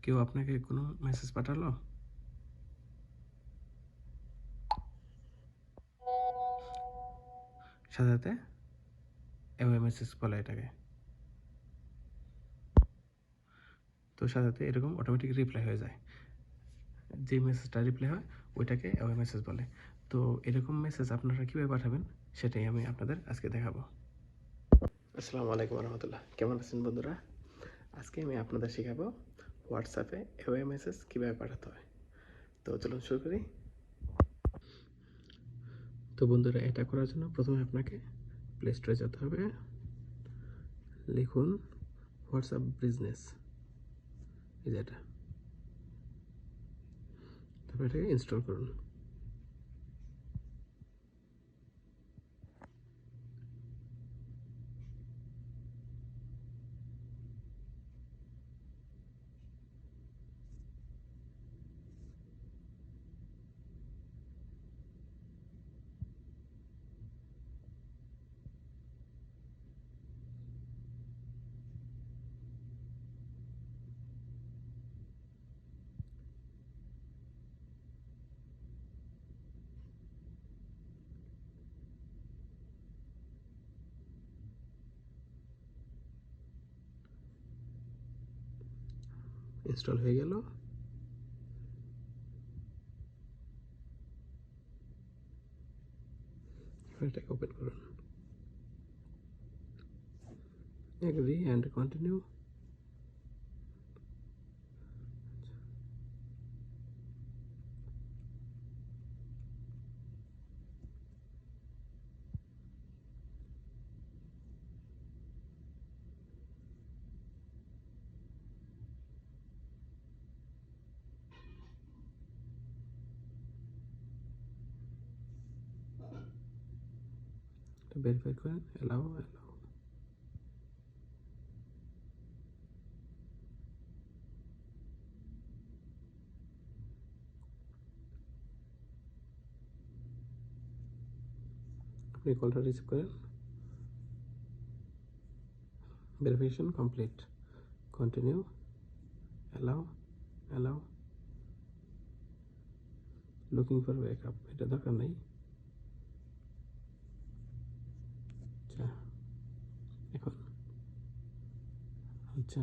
কেউ আপনাকে কোনো মেসেজ পাঠালো, সাথে সাথে অ্যাওয়ে মেসেজ বলে এটাকে। তো সাথে সাথে এরকম অটোমেটিক রিপ্লাই হয়ে যায়। যে মেসেজটা রিপ্লাই হয় ওইটাকে অ্যাওয়ে মেসেজ বলে। তো এরকম মেসেজ আপনারা কীভাবে পাঠাবেন সেটাই আমি আপনাদের আজকে দেখাবো। আসসালামু আলাইকুম রহমতুল্লাহ, কেমন আছেন বন্ধুরা? আজকে আমি আপনাদের শেখাবো হোয়াটসঅ্যাপে অ্যাওয়ে মেসেজ কীভাবে পাঠাতে হয়। তো চলুন শুরু করি। তো বন্ধুরা, এটা করার জন্য প্রথমে আপনাকে প্লে স্টোরে যেতে হবে। লিখুন হোয়াটসঅ্যাপ বিজনেস, এই যে এটা। তারপরে এটাকে ইনস্টল করুন। ইনস্টল হয়ে গেল। এটাকে ওপেন করুন। Agri and continue. ভেরিফাই করেন, অ্যালাউ। আপনি কলটা রিসিভ করেন। Verification complete, continue, allow. Looking for backup, এটা দরকার নেই। আচ্ছা, এখন আচ্ছা,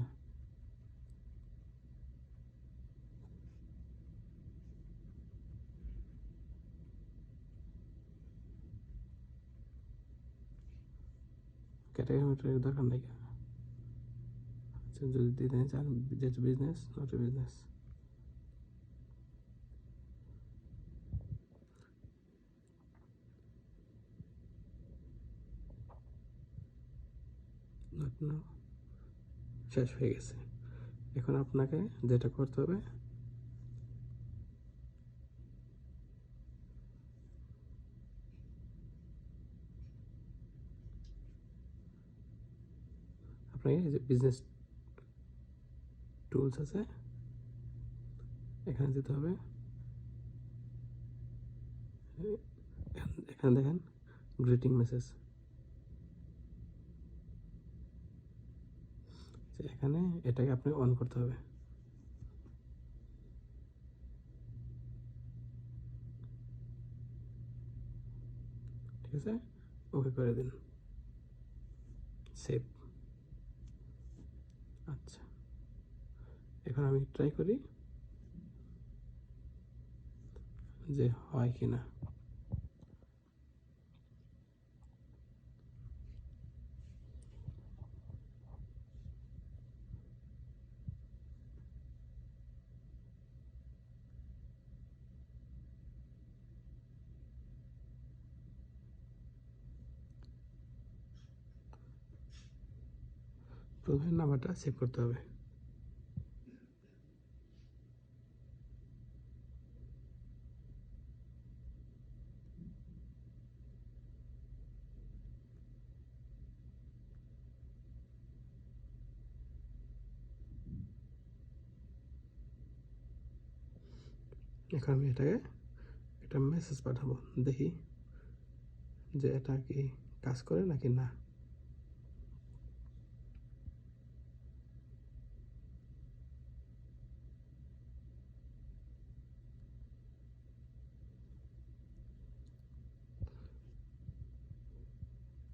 ক্যাটাগরি দরকার নেই। আচ্ছা, যদি দিতে চান যেহেতু business, not business. Not now. শেষ হয়ে গেছে। এখন আপনাকে যেটা করতে হবে, আপনাকে যে বিজনেস টুলস আছে এখানে যেতে হবে। এখানে দেখেন গ্রিটিং মেসেজ, এখানে এটাকে আপনাকে অন করতে হবে। ঠিক আছে, ওকে করে দিন, সেভ। আচ্ছা, এখন আমি ট্রাই করি যে হয় কি না। প্রথমে নাম্বারটা সেভ করতে হবে। এখন আমি এটাকে একটা মেসেজ পাঠাবো, দেখি যে এটা কি কাজ করে নাকি না।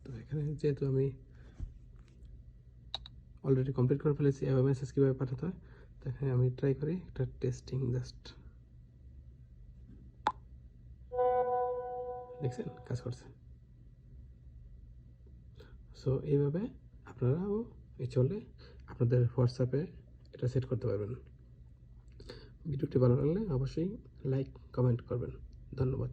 তো এখানে যেহেতু আমি অলরেডি কমপ্লিট করে ফেলেছি এভাবে মেসেজ কীভাবে পাঠাতে হয়, তো এখানে আমি ট্রাই করি একটা টেস্টিং জাস্ট। দেখছেন কাজ করছে। সো এইভাবে আপনারাও চলে আপনাদের হোয়াটসঅ্যাপে এটা সেট করতে পারবেন। ভিডিওটি ভালো লাগলে অবশ্যই লাইক কমেন্ট করবেন। ধন্যবাদ।